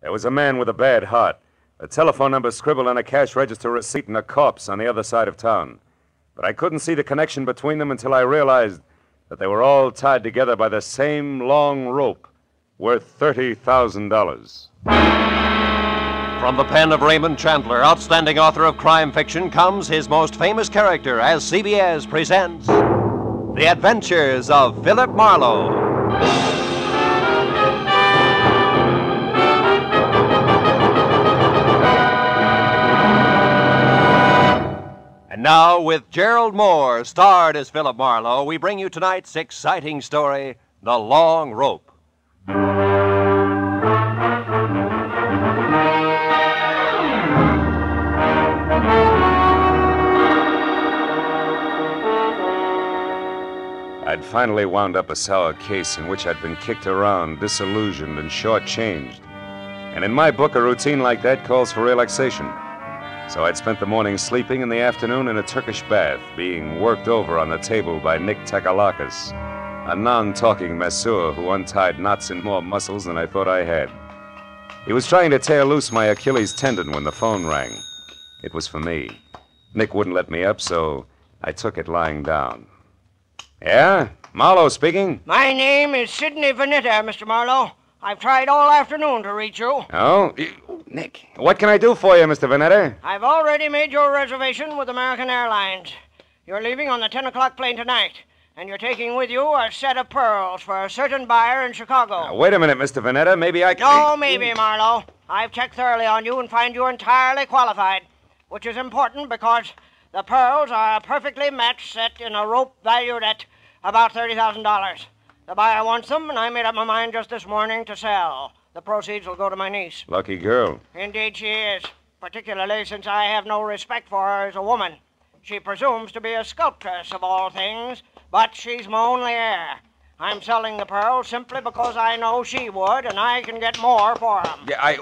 There was a man with a bad heart, a telephone number scribbled on a cash register receipt, and a corpse on the other side of town. But I couldn't see the connection between them until I realized that they were all tied together by the same long rope worth $30,000. From the pen of Raymond Chandler, outstanding author of crime fiction, comes his most famous character as CBS presents The Adventures of Philip Marlowe. And now, with Gerlad Mohr, starred as Philip Marlowe, we bring you tonight's exciting story, The Long Rope. I'd finally wound up a sour case in which I'd been kicked around, disillusioned, and shortchanged. And in my book, a routine like that calls for relaxation. So I'd spent the morning sleeping and the afternoon in a Turkish bath, being worked over on the table by Nick Takalakis, a non-talking masseur who untied knots in more muscles than I thought I had. He was trying to tear loose my Achilles tendon when the phone rang. It was for me. Nick wouldn't let me up, so I took it lying down. Yeah? Marlowe speaking? My name is Sidney Vanetta, Mr. Marlowe. I've tried all afternoon to reach you. Oh? Nick, what can I do for you, Mr. Vanetta? I've already made your reservation with American Airlines. You're leaving on the 10 o'clock plane tonight, and you're taking with you a set of pearls for a certain buyer in Chicago. Now, wait a minute, Mr. Vanetta. Maybe I can... No, maybe, Marlowe. I've checked thoroughly on you and find you entirely qualified, which is important because the pearls are a perfectly matched set in a rope valued at about $30,000. The buyer wants them, and I made up my mind just this morning to sell. The proceeds will go to my niece. Lucky girl. Indeed she is, particularly since I have no respect for her as a woman. She presumes to be a sculptress of all things, but she's my only heir. I'm selling the pearls simply because I know she would, and I can get more for them. Yeah,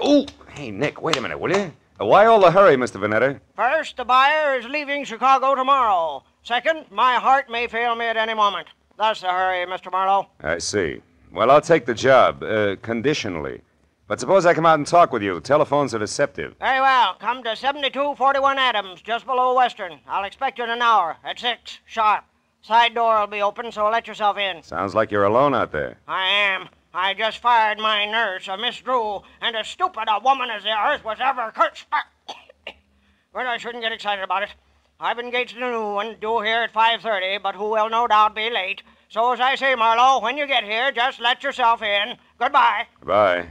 Hey, Nick, wait a minute, will you? Why all the hurry, Mr. Vanetta? First, the buyer is leaving Chicago tomorrow. Second, my heart may fail me at any moment. That's the hurry, Mr. Marlowe. I see. Well, I'll take the job, conditionally. But suppose I come out and talk with you. Telephones are deceptive. Very well. Come to 7241 Adams, just below Western. I'll expect you in an hour, at 6, sharp. Side door will be open, so let yourself in. Sounds like you're alone out there. I am. I just fired my nurse, a Miss Drew, and as stupid a woman as the earth was ever cursed. But I shouldn't get excited about it. I've engaged a new one, due here at 5:30, but who will no doubt be late. So as I say, Marlowe, when you get here, just let yourself in. Goodbye. Goodbye.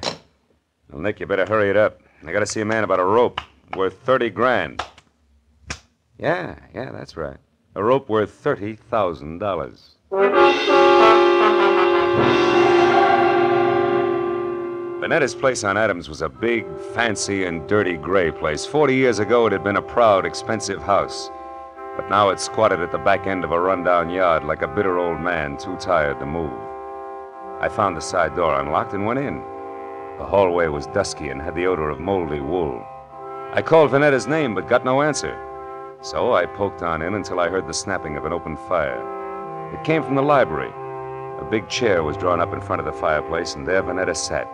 Well, Nick, you better hurry it up. I gotta see a man about a rope worth 30 grand. Yeah, that's right. A rope worth $30,000. Vanetta's place on Adams was a big, fancy, and dirty gray place. 40 years ago, it had been a proud, expensive house. But now it squatted at the back end of a rundown yard like a bitter old man too tired to move. I found the side door unlocked and went in. The hallway was dusky and had the odor of moldy wool. I called Vanetta's name but got no answer. So I poked on in until I heard the snapping of an open fire. It came from the library. A big chair was drawn up in front of the fireplace, and there Vanetta sat,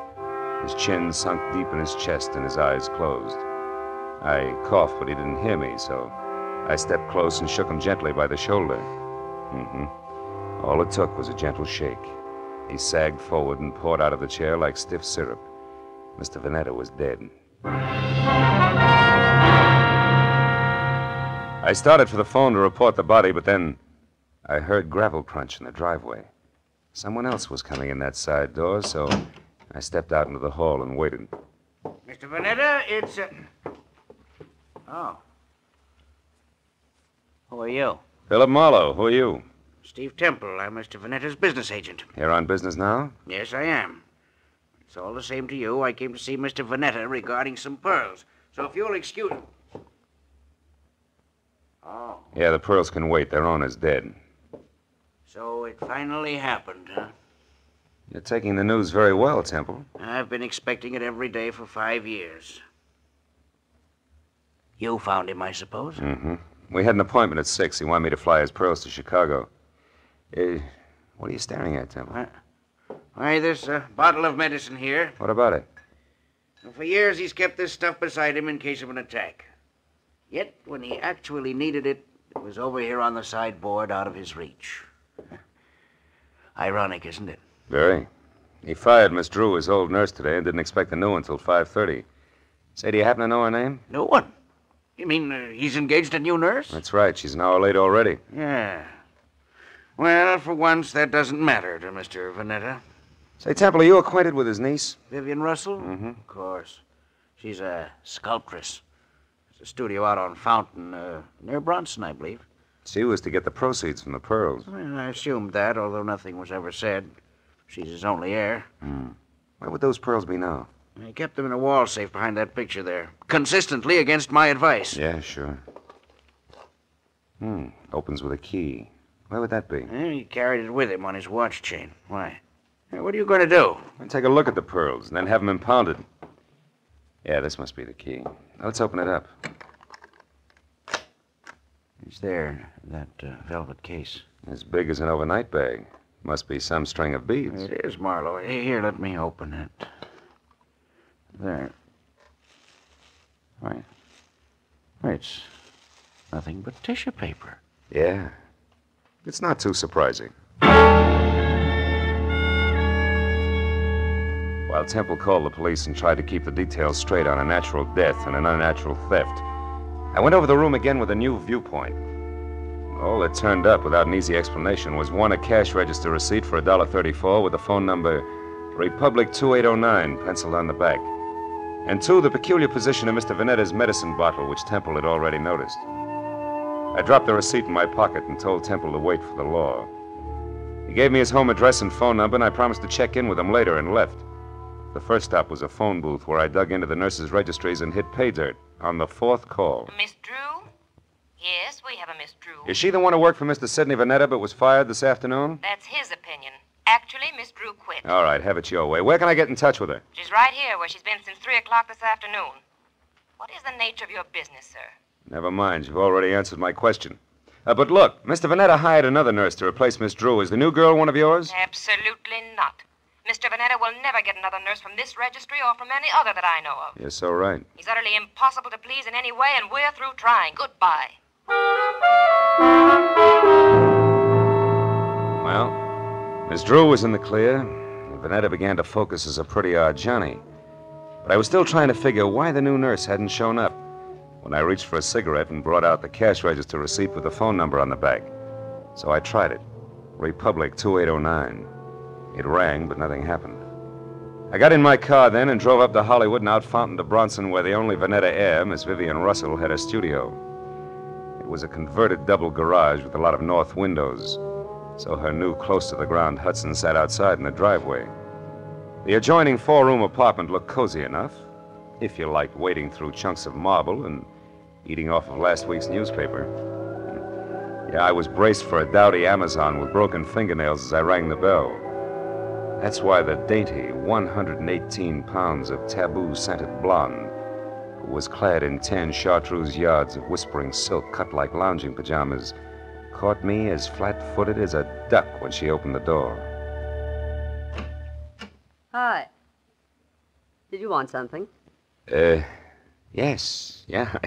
his chin sunk deep in his chest and his eyes closed. I coughed, but he didn't hear me, so I stepped close and shook him gently by the shoulder. All it took was a gentle shake. He sagged forward and poured out of the chair like stiff syrup. Mr. Vanetta was dead. I started for the phone to report the body, but then I heard gravel crunch in the driveway. Someone else was coming in that side door, so I stepped out into the hall and waited. Mr. Vanetta, it's... Oh. Who are you? Philip Marlowe. Who are you? Steve Temple. I'm Mr. Vanetta's business agent. Here on business now? Yes, I am. It's all the same to you. I came to see Mr. Vanetta regarding some pearls. So if you'll excuse... Oh. Yeah, the pearls can wait. Their owner's dead. So it finally happened, huh? You're taking the news very well, Temple. I've been expecting it every day for 5 years. You found him, I suppose? Mm-hmm. We had an appointment at 6. He wanted me to fly his pearls to Chicago. What are you staring at, Temple? Why, there's a bottle of medicine here. What about it? For years, he's kept this stuff beside him in case of an attack. Yet, when he actually needed it, it was over here on the sideboard out of his reach. Ironic, isn't it? Very. He fired Miss Drew, his old nurse, today and didn't expect the new one until 5:30. Say, do you happen to know her name? No one. You mean he's engaged a new nurse? That's right. She's an hour late already. Yeah. Well, for once, that doesn't matter to Mr. Vanetta. Say, Temple, are you acquainted with his niece? Vivian Russell? Mm-hmm. Of course. She's a sculptress. There's a studio out on Fountain, near Bronson, I believe. She was to get the proceeds from the pearls. Well, I assumed that, although nothing was ever said. She's his only heir. Where would those pearls be now? I kept them in a wall safe behind that picture there. Consistently against my advice. Yeah, sure. Opens with a key. Where would that be? Well, he carried it with him on his watch chain. Why? Hey, what are you going to do? I'll take a look at the pearls and then have them impounded. Yeah, this must be the key. Now, let's open it up. It's there, that velvet case. As big as an overnight bag. Must be some string of beads. It is, Marlowe. Here, let me open it. There. Right. It's nothing but tissue paper. Yeah. It's not too surprising. While Temple called the police and tried to keep the details straight on a natural death and an unnatural theft, I went over the room again with a new viewpoint. All that turned up without an easy explanation was one, a cash register receipt for $1.34 with the phone number Republic 2809 penciled on the back, and two, the peculiar position of Mr. Vanetta's medicine bottle, which Temple had already noticed. I dropped the receipt in my pocket and told Temple to wait for the law. He gave me his home address and phone number, and I promised to check in with him later and left. The first stop was a phone booth where I dug into the nurses' registries and hit pay dirt on the fourth call. Miss Drew? Yes, we have a Miss Drew. Is she the one who worked for Mr. Sidney Vanetta but was fired this afternoon? That's his opinion. Actually, Miss Drew quit. All right, have it your way. Where can I get in touch with her? She's right here where she's been since 3 o'clock this afternoon. What is the nature of your business, sir? Never mind. You've already answered my question. But look, Mr. Vanetta hired another nurse to replace Miss Drew. Is the new girl one of yours? Absolutely not. Mr. Vanetta will never get another nurse from this registry or from any other that I know of. You're so right. He's utterly impossible to please in any way, and we're through trying. Goodbye. Well, Miss Drew was in the clear, and Vanetta began to focus as a pretty odd Johnny. But I was still trying to figure why the new nurse hadn't shown up when I reached for a cigarette and brought out the cash register receipt with the phone number on the back. So I tried it. Republic 2809. It rang, but nothing happened. I got in my car then and drove up to Hollywood and out Fountain to Bronson, where the only Vanetta heir, Miss Vivian Russell, had a studio. It was a converted double garage with a lot of north windows, so her new close-to-the-ground Hudson sat outside in the driveway. The adjoining four-room apartment looked cozy enough, if you liked wading through chunks of marble and eating off of last week's newspaper. Yeah, I was braced for a dowdy Amazon with broken fingernails as I rang the bell. That's why the dainty 118 pounds of taboo-scented blonde, who was clad in 10 chartreuse yards of whispering silk cut like lounging pajamas, caught me as flat-footed as a duck when she opened the door. Hi. Did you want something? Yes. Yeah.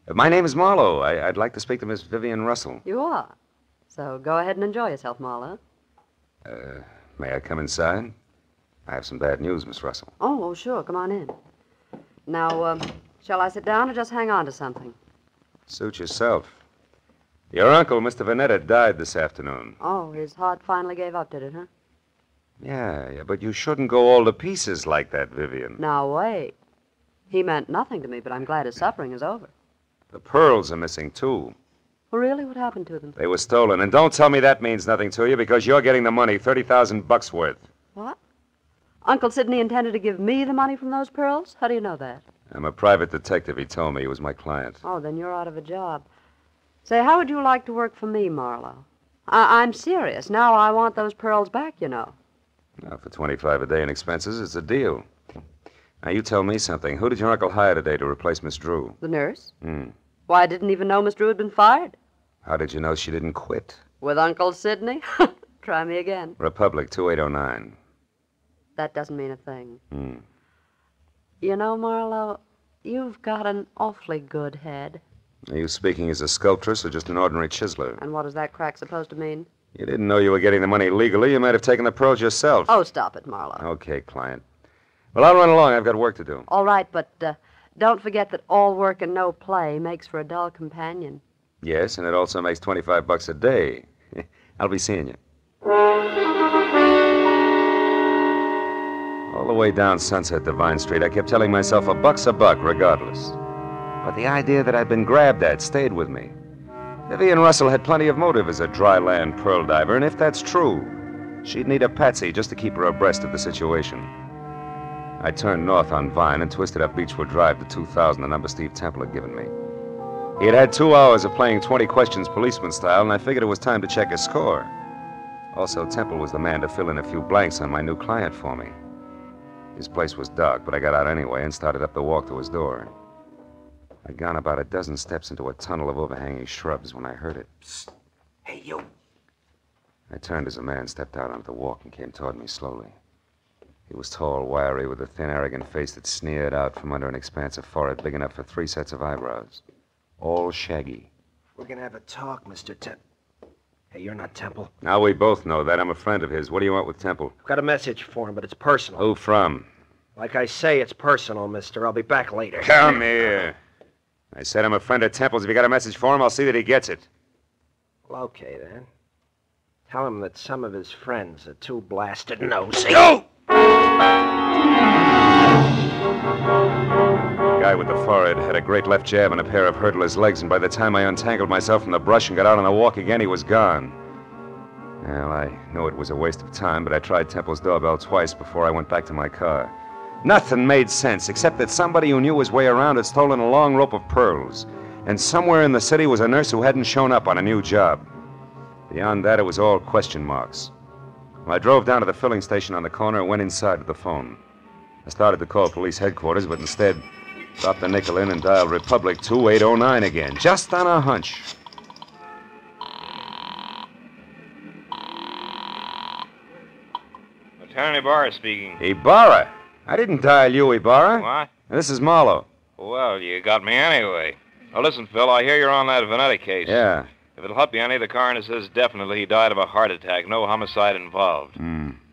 My name is Marlowe. I'd like to speak to Miss Vivian Russell. You are. So go ahead and enjoy yourself, Marlowe. May I come inside? I have some bad news, Miss Russell. Oh, sure. Come on in. Now, shall I sit down or just hang on to something? Suit yourself. Your uncle, Mr. Vanetta, died this afternoon. Oh, his heart finally gave up, did it, huh? Yeah, but you shouldn't go all to pieces like that, Vivian. Now, wait. He meant nothing to me, but I'm glad his suffering is over. The pearls are missing, too. Well, really? What happened to them? They were stolen. And don't tell me that means nothing to you, because you're getting the money, $30,000 worth. What? Uncle Sidney intended to give me the money from those pearls? How do you know that? I'm a private detective. He told me he was my client. Oh, then you're out of a job. Say, how would you like to work for me, Marlowe? I'm serious. Now I want those pearls back, you know. Now, for $25 a day in expenses, it's a deal. Now, you tell me something. Who did your uncle hire today to replace Miss Drew? The nurse? Why, I didn't even know Miss Drew had been fired. How did you know she didn't quit? With Uncle Sidney? Try me again. Republic 2809. That doesn't mean a thing. You know, Marlowe, you've got an awfully good head. Are you speaking as a sculptress or just an ordinary chiseler? And what is that crack supposed to mean? You didn't know you were getting the money legally. You might have taken the pearls yourself. Oh, stop it, Marlowe. Okay, client. Well, I'll run along. I've got work to do. All right, but don't forget that all work and no play makes for a dull companion. Yes, and it also makes $25 a day. I'll be seeing you. All the way down Sunset Divine Street, I kept telling myself a buck's a buck regardless. But the idea that I'd been grabbed at stayed with me. Vivian Russell had plenty of motive as a dry land pearl diver, and if that's true, she'd need a patsy just to keep her abreast of the situation. I turned north on Vine and twisted up Beechwood Drive to 2000, the number Steve Temple had given me. He had had 2 hours of playing 20 questions policeman style, and I figured it was time to check his score. Also, Temple was the man to fill in a few blanks on my new client for me. His place was dark, but I got out anyway and started up the walk to his door. I'd gone about a dozen steps into a tunnel of overhanging shrubs when I heard it. Psst. Hey, you. I turned as a man stepped out onto the walk and came toward me slowly. He was tall, wiry, with a thin, arrogant face that sneered out from under an expansive forehead big enough for 3 sets of eyebrows. All shaggy. We're gonna have a talk, Mr. Hey, you're not Temple. Now we both know that. I'm a friend of his. What do you want with Temple? I've got a message for him, but it's personal. Who from? Like I say, it's personal, mister. I'll be back later. Come here. I said I'm a friend of Temple's. If you got a message for him, I'll see that he gets it. Well, okay, then. Tell him that some of his friends are too blasted nosy. Go! The guy with the forehead had a great left jab and a pair of hurdler's legs, and by the time I untangled myself from the brush and got out on the walk again, he was gone. Well, I knew it was a waste of time, but I tried Temple's doorbell twice before I went back to my car. Nothing made sense, except that somebody who knew his way around had stolen a long rope of pearls, and somewhere in the city was a nurse who hadn't shown up on a new job. Beyond that, it was all question marks. Well, I drove down to the filling station on the corner and went inside to the phone. I started to call police headquarters, but instead dropped the nickel in and dialed Republic 2809 again, just on a hunch. Lieutenant Ibarra speaking. Ibarra? I didn't dial you, Ibarra. What? This is Marlowe. Well, you got me anyway. Now, listen, Phil, I hear you're on that Vanetta case. Yeah. If it'll help you any, the coroner says definitely he died of a heart attack. No homicide involved.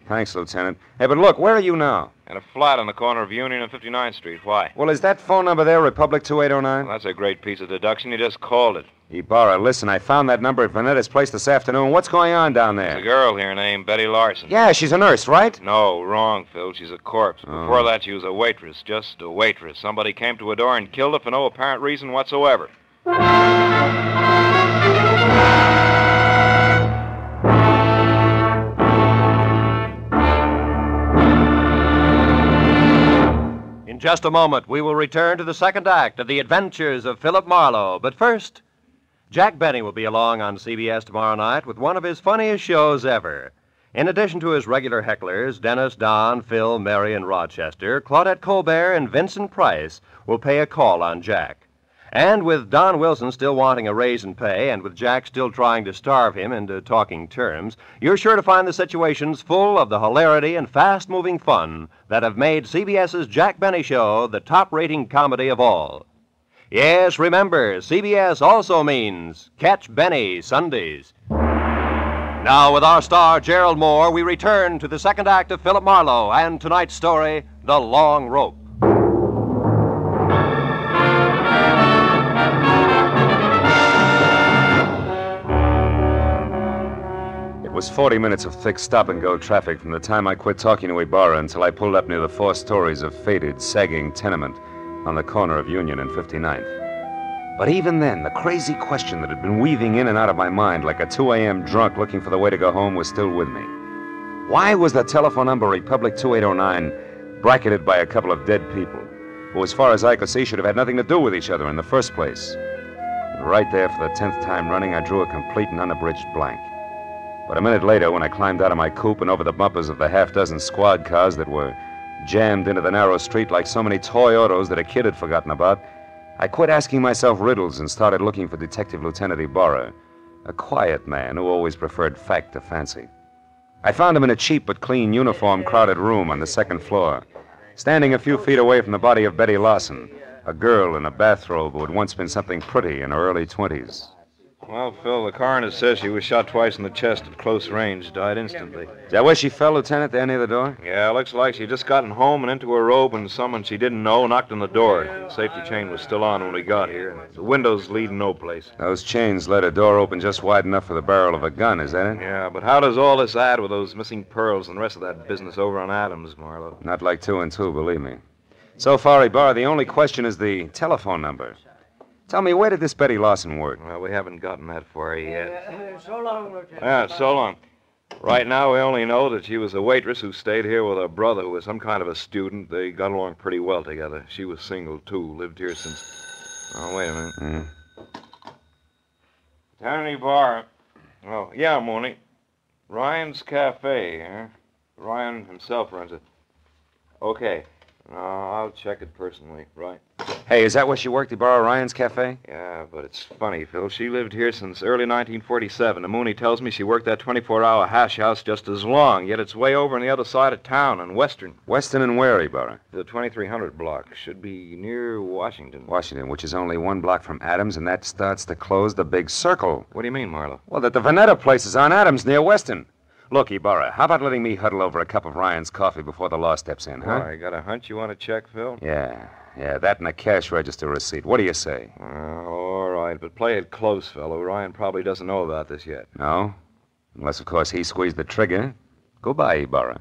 Thanks, Lieutenant. Hey, but look, where are you now? In a flat on the corner of Union and 59th Street. Why? Well, is that phone number there, Republic 2809? Well, that's a great piece of deduction. You just called it. Ibarra, listen, I found that number at Vanetta's place this afternoon. What's going on down There's a there? girl here named Betty Larson. Yeah, she's a nurse, right? No, wrong, Phil. She's a corpse. Before that, she was a waitress. Just a waitress. Somebody came to her door and killed her for no apparent reason whatsoever. In just a moment, we will return to the second act of The Adventures of Philip Marlowe. But first, Jack Benny will be along on CBS tomorrow night with one of his funniest shows ever. In addition to his regular hecklers, Dennis, Don, Phil, Mary, and Rochester, Claudette Colbert and Vincent Price will pay a call on Jack. And with Don Wilson still wanting a raise in pay, and with Jack still trying to starve him into talking terms, you're sure to find the situations full of the hilarity and fast-moving fun that have made CBS's Jack Benny Show the top-rating comedy of all. Yes, remember, CBS also means Catch Benny Sundays. Now, with our star, Gerlad Mohr, we return to the second act of Philip Marlowe and tonight's story, The Long Rope. It was 40 minutes of thick stop-and-go traffic from the time I quit talking to Ibarra until I pulled up near the 4 stories of faded, sagging tenement on the corner of Union and 59th. But even then, the crazy question that had been weaving in and out of my mind like a 2 a.m. drunk looking for the way to go home was still with me. Why was the telephone number Republic 2809 bracketed by a couple of dead people, who, as far as I could see, should have had nothing to do with each other in the first place? And right there, for the 10th time running, I drew a complete and unabridged blank. But a minute later, when I climbed out of my coupe and over the bumpers of the half-dozen squad cars that were jammed into the narrow street like so many toy autos that a kid had forgotten about, I quit asking myself riddles and started looking for Detective Lieutenant Ibarra, a quiet man who always preferred fact to fancy. I found him in a cheap but clean uniform crowded room on the second floor. Standing a few feet away from the body of Betty Lawson, a girl in a bathrobe who had once been something pretty in her early 20s. Well, Phil, the coroner says she was shot twice in the chest at close range, died instantly. Is that where she fell, Lieutenant, there near the door? Yeah, looks like she'd just gotten home and into her robe when someone she didn't know knocked on the door. The safety chain was still on when we got here. The windows lead no place. Those chains let a door open just wide enough for the barrel of a gun, is that it? Yeah, but how does all this add with those missing pearls and the rest of that business over on Adams, Marlowe? Not like 2 and 2, believe me. So far, Ibarra, the only question is the telephone number. Tell me, where did this Betty Lawson work? Well, we haven't gotten that far yet. So long, Lieutenant. Yeah, so long. Right now, we only know that she was a waitress who stayed here with her brother, who was some kind of a student. They got along pretty well together. She was single, too. Lived here since... Oh, wait a minute. Lieutenant Ibarra. Oh, yeah, Mooney. Ryan's Cafe, huh? Ryan himself runs it. Okay. I'll check it personally, right? Hey, is that where she worked, Ibarra, Ryan's Cafe? Yeah, but it's funny, Phil. She lived here since early 1947. And Mooney tells me she worked that 24-hour hash house just as long, yet it's way over on the other side of town on Western. Western and where, Ibarra? The 2300 block. Should be near Washington. Washington, which is only 1 block from Adams, and that starts to close the big circle. What do you mean, Marlowe? Well, that the Vanetta place is on Adams near Western. Look, Ibarra, how about letting me huddle over a cup of Ryan's coffee before the law steps in, huh? Why, got a hunch you want to check, Phil? Yeah, that and a cash register receipt. What do you say? All right, but play it close, fellow. Ryan probably doesn't know about this yet. No? Unless, of course, he squeezed the trigger. Goodbye, Ibarra.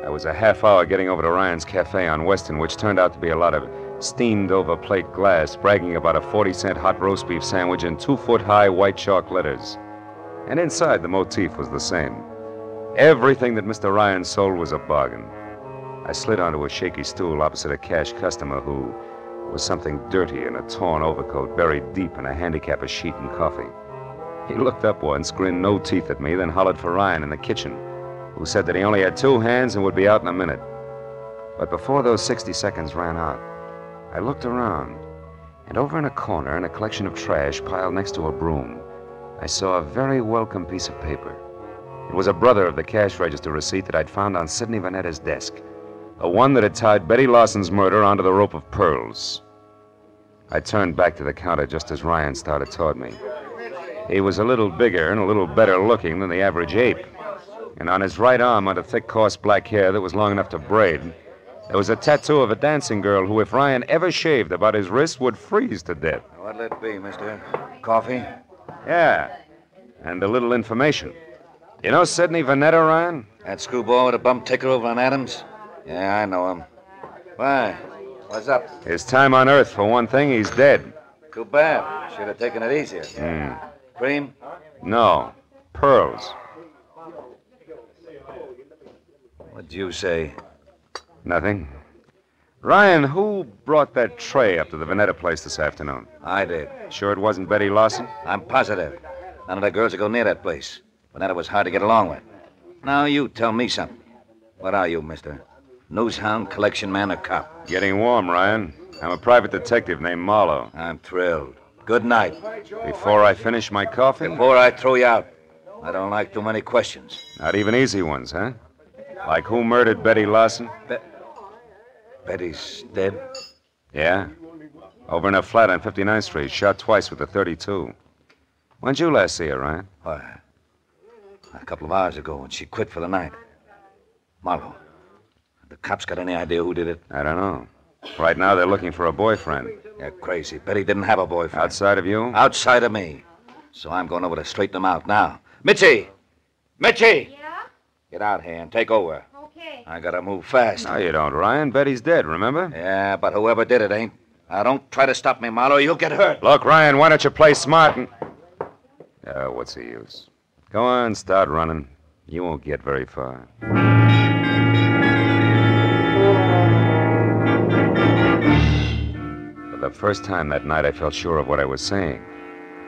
I was a half hour getting over to Ryan's Cafe on Western, which turned out to be a lot of steamed-over plate glass, bragging about a 40-cent hot roast beef sandwich in 2-foot-high white chalk letters. And inside, the motif was the same. Everything that Mr. Ryan sold was a bargain. I slid onto a shaky stool opposite a cash customer who was something dirty in a torn overcoat buried deep in a handicap of sheet and coffee. He looked up once, grinned no teeth at me, then hollered for Ryan in the kitchen, who said that he only had 2 hands and would be out in a minute. But before those 60 seconds ran out, I looked around, and over in a corner, in a collection of trash piled next to a broom, I saw a very welcome piece of paper. It was a brother of the cash register receipt that I'd found on Sidney Vanetta's desk, the one that had tied Betty Lawson's murder onto the rope of pearls. I turned back to the counter just as Ryan started toward me. He was a little bigger and a little better looking than the average ape, and on his right arm, under thick, coarse black hair that was long enough to braid, there was a tattoo of a dancing girl who, if Ryan ever shaved about his wrist, would freeze to death. What'll it be, mister? Coffee? Yeah, and a little information. You know Sidney Vanetta, Ryan? That screwball with a bum ticker over on Adams? Yeah, I know him. Why? What's up? His time on Earth, for one thing, he's dead. Too bad. Should have taken it easier. Cream? No, pearls. What'd you say? Nothing. Ryan, who brought that tray up to the Vanetta place this afternoon? I did. Sure it wasn't Betty Lawson? I'm positive. None of the girls would go near that place. Vanetta was hard to get along with. Now you tell me something. What are you, mister? Newshound, collection man, or cop? Getting warm, Ryan. I'm a private detective named Marlowe. I'm thrilled. Good night. Before I finish my coffee? Before I throw you out. I don't like too many questions. Not even easy ones, huh? Like who murdered Betty Lawson? Betty's dead? Yeah. Over in a flat on 59th Street, shot twice with a .32. When'd you last see her, Ryan? Why, a couple of hours ago when she quit for the night. Marlowe, the cops got any idea who did it? I don't know. Right now, they're looking for a boyfriend. You're crazy. Betty didn't have a boyfriend. Outside of you? Outside of me. So I'm going over to straighten them out now. Mitzi! Mitzi! Yeah? Get out here and take over. Okay. I gotta move fast. No, you don't, Ryan. Betty's dead, remember? Yeah, but whoever did it ain't. Now, don't try to stop me, Marlowe. You'll get hurt. Look, Ryan, why don't you play smart and... what's the use? Go on, start running. You won't get very far. For the first time that night, I felt sure of what I was saying.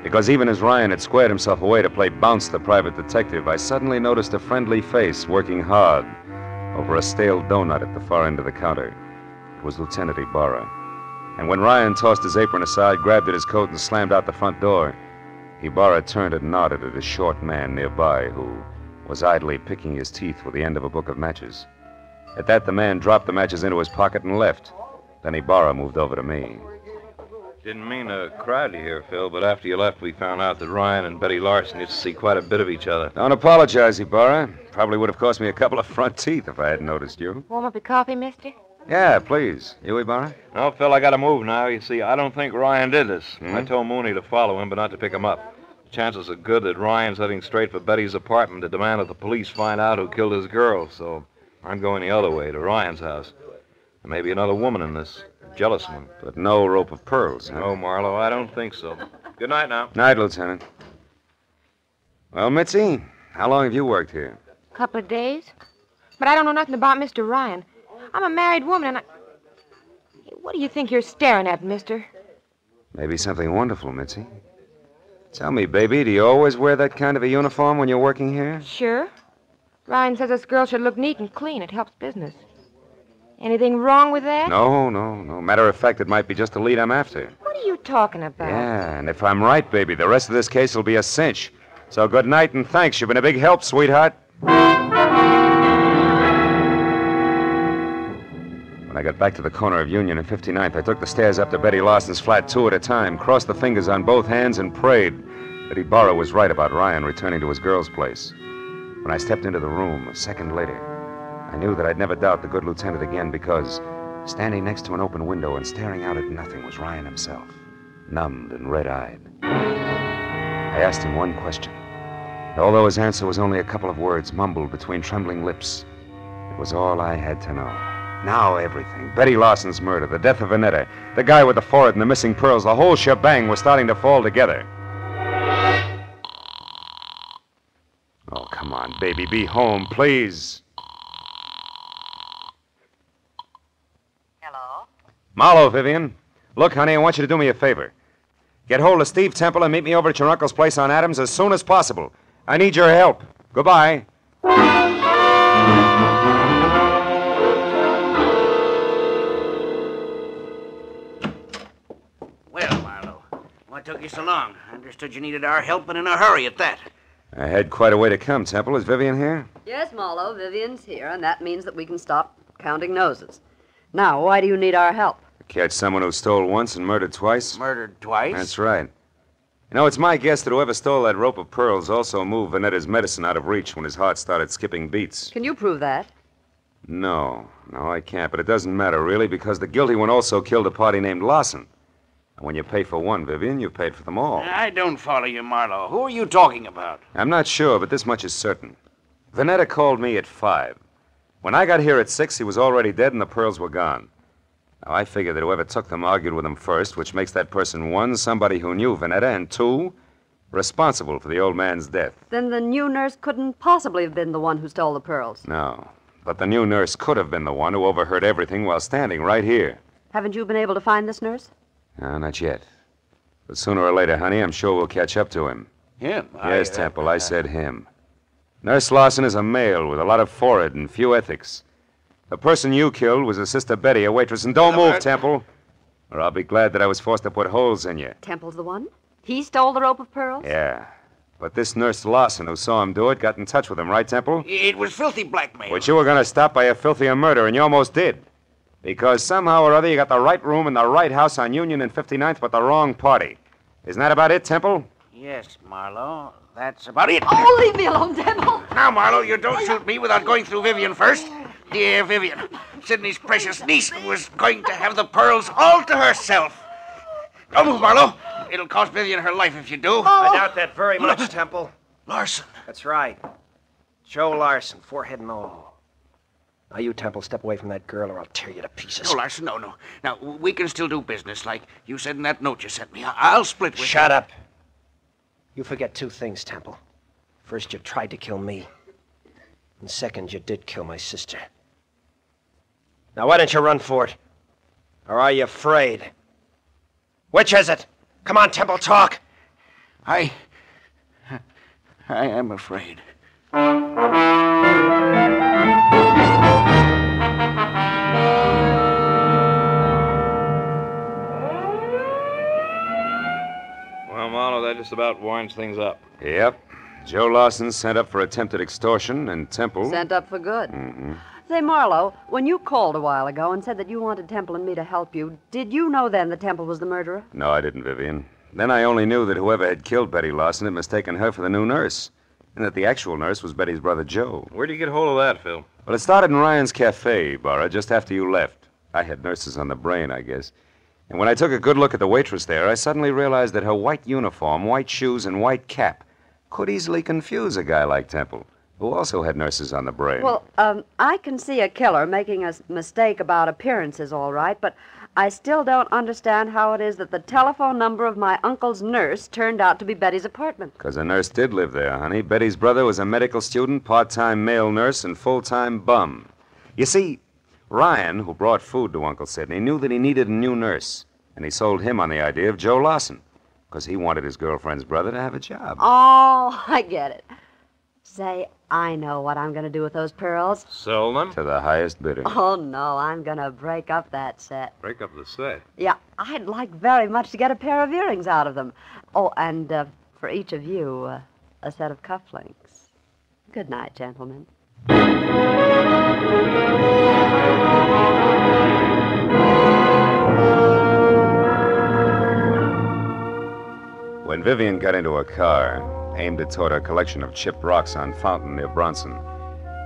Because even as Ryan had squared himself away to play bounce the private detective, I suddenly noticed a friendly face working hard over a stale donut at the far end of the counter. It was Lieutenant Ibarra. And when Ryan tossed his apron aside, grabbed at his coat, and slammed out the front door, Ibarra turned and nodded at a short man nearby who was idly picking his teeth with the end of a book of matches. At that, the man dropped the matches into his pocket and left. Then Ibarra moved over to me. Didn't mean to crowd you here, Phil, but after you left, we found out that Ryan and Betty Larson used to see quite a bit of each other. Don't apologize, Ibarra. Probably would have cost me a couple of front teeth if I hadn't noticed you. Warm up your coffee, mister? Yeah, please. You, Ibarra? No, Phil, I gotta move now. You see, I don't think Ryan did this. I told Mooney to follow him, but not to pick him up. The chances are good that Ryan's heading straight for Betty's apartment to demand that the police find out who killed his girl, so I'm going the other way, to Ryan's house. There may be another woman in this. A jealous one. But no rope of pearls, huh? No, Marlowe, I don't think so. Good night now. Night, Lieutenant. Well, Mitzi, how long have you worked here? Couple of days. But I don't know nothing about Mr. Ryan. I'm a married woman, and I... What do you think you're staring at, mister? Maybe something wonderful, Mitzi. Tell me, baby, do you always wear that kind of a uniform when you're working here? Sure. Ryan says this girl should look neat and clean. It helps business. Anything wrong with that? No. Matter of fact, it might be just the lead I'm after. What are you talking about? Yeah, and if I'm right, baby, the rest of this case will be a cinch. So good night and thanks. You've been a big help, sweetheart. When I got back to the corner of Union and 59th, I took the stairs up to Betty Larson's flat 2 at a time, crossed the fingers on both hands, and prayed that Ibarra was right about Ryan returning to his girl's place. When I stepped into the room a second later, I knew that I'd never doubt the good lieutenant again because standing next to an open window and staring out at nothing was Ryan himself, numbed and red-eyed. I asked him one question. And although his answer was only a couple of words mumbled between trembling lips, it was all I had to know. Now everything. Betty Larson's murder, the death of Vanetta, the guy with the forehead and the missing pearls, the whole shebang was starting to fall together. Oh, come on, baby. Be home, please. Hello? Marlowe, Vivian. Look, honey, I want you to do me a favor. Get hold of Steve Temple and meet me over at your uncle's place on Adams as soon as possible. I need your help. Goodbye. Well, Marlowe, what took you so long? I understood you needed our help and in a hurry at that. I had quite a way to come, Temple. Is Vivian here? Yes, Marlowe, Vivian's here, and that means that we can stop counting noses. Now, why do you need our help? Catch someone who stole once and murdered twice? Murdered twice? That's right. You know, it's my guess that whoever stole that rope of pearls also moved Vanetta's medicine out of reach when his heart started skipping beats. Can you prove that? No, I can't, but it doesn't matter, really, because the guilty one also killed a party named Larson. And when you pay for one, Vivian, you've paid for them all. I don't follow you, Marlowe. Who are you talking about? I'm not sure, but this much is certain. Vanetta called me at 5. When I got here at 6, he was already dead and the pearls were gone. Now, I figure that whoever took them argued with him first, which makes that person, 1, somebody who knew Vanetta, and 2, responsible for the old man's death. Then the new nurse couldn't possibly have been the one who stole the pearls. No, but the new nurse could have been the one who overheard everything while standing right here. Haven't you been able to find this nurse? No, not yet. But sooner or later, honey, I'm sure we'll catch up to him. Him? Yes, Temple, I said him. Nurse Larson is a male with a lot of forehead and few ethics. The person you killed was a Sister Betty, a waitress. And don't move, Temple, or I'll be glad that I was forced to put holes in you. Temple's the one? He stole the rope of pearls? Yeah. But this Nurse Larson who saw him do it got in touch with him, right, Temple? It was filthy blackmail. But you were going to stop by a filthier murder, and you almost did. Because somehow or other you got the right room in the right house on Union and 59th, but the wrong party. Isn't that about it, Temple? Yes, Marlowe. That's about it. Oh, leave me alone, Temple. Now, Marlowe, you don't shoot me without going through Vivian first. Dear Vivian, Sidney's precious niece was going to have the pearls all to herself. Don't move, Marlowe. It'll cost Vivian her life if you do. I doubt that very much, Temple. Larson. That's right. Joe Larson, forehead and all. Now, you, Temple, step away from that girl or I'll tear you to pieces. No, Larson, no. Now, we can still do business like you said in that note you sent me. I'll split with you. Shut up. You forget 2 things, Temple. First, you tried to kill me. And second, you did kill my sister. Now, why don't you run for it? Or are you afraid? Which is it? Come on, Temple, talk. I am afraid. Well, Marlowe, that just about winds things up. Yep. Joe Lawson sent up for attempted extortion, and Temple... Sent up for good. Mm-hmm. Say, Marlowe, when you called a while ago and said that you wanted Temple and me to help you, did you know then that Temple was the murderer? No, I didn't, Vivian. Then I only knew that whoever had killed Betty Lawson had mistaken her for the new nurse, and that the actual nurse was Betty's brother, Joe. Where'd you get hold of that, Phil? Well, it started in Ryan's Cafe, Barra, just after you left. I had nurses on the brain, I guess. And when I took a good look at the waitress there, I suddenly realized that her white uniform, white shoes, and white cap could easily confuse a guy like Temple, who also had nurses on the brain. Well, I can see a killer making a mistake about appearances, all right, but I still don't understand how it is that the telephone number of my uncle's nurse turned out to be Betty's apartment. Because a nurse did live there, honey. Betty's brother was a medical student, part-time male nurse, and full-time bum. You see, Ryan, who brought food to Uncle Sidney, knew that he needed a new nurse, and he sold him on the idea of Joe Lawson, because he wanted his girlfriend's brother to have a job. Oh, I get it. Say, I know what I'm going to do with those pearls. Sell them? To the highest bidder. Oh, no, I'm going to break up that set. Break up the set. Yeah, I'd like very much to get a pair of earrings out of them. Oh, and for each of you, a set of cufflinks. Good night, gentlemen. When Vivian got into her car, aimed it toward her collection of chipped rocks on Fountain near Bronson,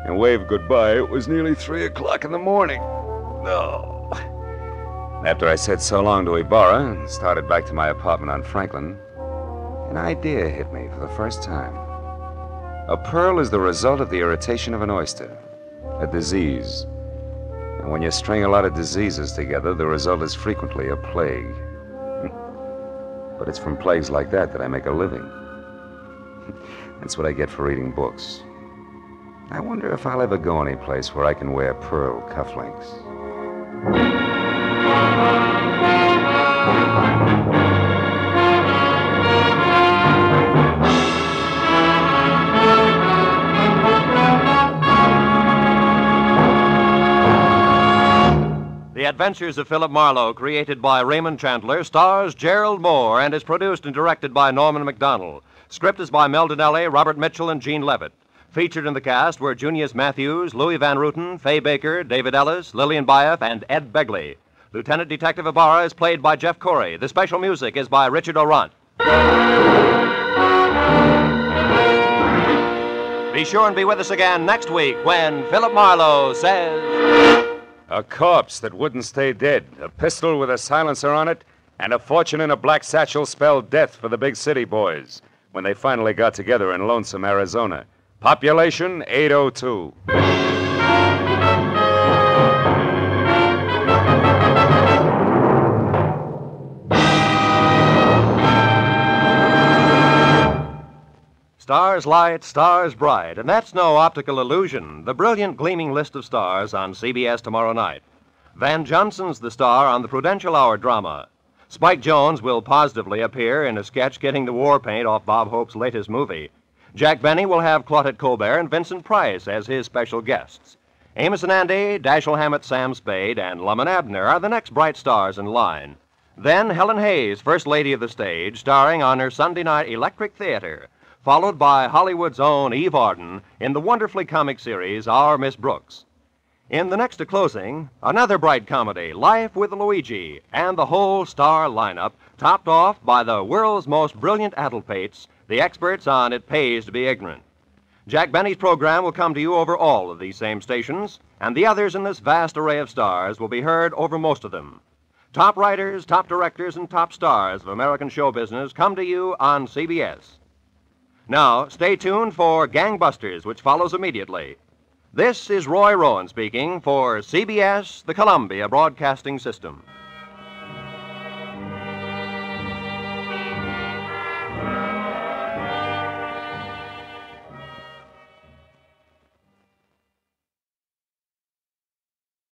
and waved goodbye, it was nearly 3 o'clock in the morning. No. After I said so long to Ibarra and started back to my apartment on Franklin, an idea hit me for the first time. A pearl is the result of the irritation of an oyster, a disease. And when you string a lot of diseases together, the result is frequently a plague. But it's from plagues like that I make a living. That's what I get for reading books. I wonder if I'll ever go any place where I can wear pearl cufflinks. The Adventures of Philip Marlowe, created by Raymond Chandler, stars Gerlad Mohr and is produced and directed by Norman MacDonald. Script is by Mel Donnelly, Robert Mitchell, and Gene Levitt. Featured in the cast were Junius Matthews, Louis Van Ruten, Fay Baker, David Ellis, Lillian Baeff, and Ed Begley. Lieutenant Detective Ibarra is played by Jeff Corey. The special music is by Richard Orant. Be sure and be with us again next week when Philip Marlowe says... A corpse that wouldn't stay dead, a pistol with a silencer on it, and a fortune in a black satchel spelled death for the big city boys when they finally got together in lonesome Arizona. Population 802. Stars light, stars bright, and that's no optical illusion. The brilliant gleaming list of stars on CBS tomorrow night. Van Johnson's the star on the Prudential Hour drama. Spike Jones will positively appear in a sketch getting the war paint off Bob Hope's latest movie. Jack Benny will have Claudette Colbert and Vincent Price as his special guests. Amos and Andy, Dashiell Hammett, Sam Spade, and Lum and Abner are the next bright stars in line. Then Helen Hayes, First Lady of the Stage, starring on her Sunday night Electric Theater, followed by Hollywood's own Eve Arden in the wonderfully comic series Our Miss Brooks. In the next to closing, another bright comedy, Life with Luigi, and the whole star lineup, topped off by the world's most brilliant addlepates, the experts on It Pays to Be Ignorant. Jack Benny's program will come to you over all of these same stations, and the others in this vast array of stars will be heard over most of them. Top writers, top directors, and top stars of American show business come to you on CBS. Now, stay tuned for Gangbusters, which follows immediately. This is Roy Rowan speaking for CBS, the Columbia Broadcasting System.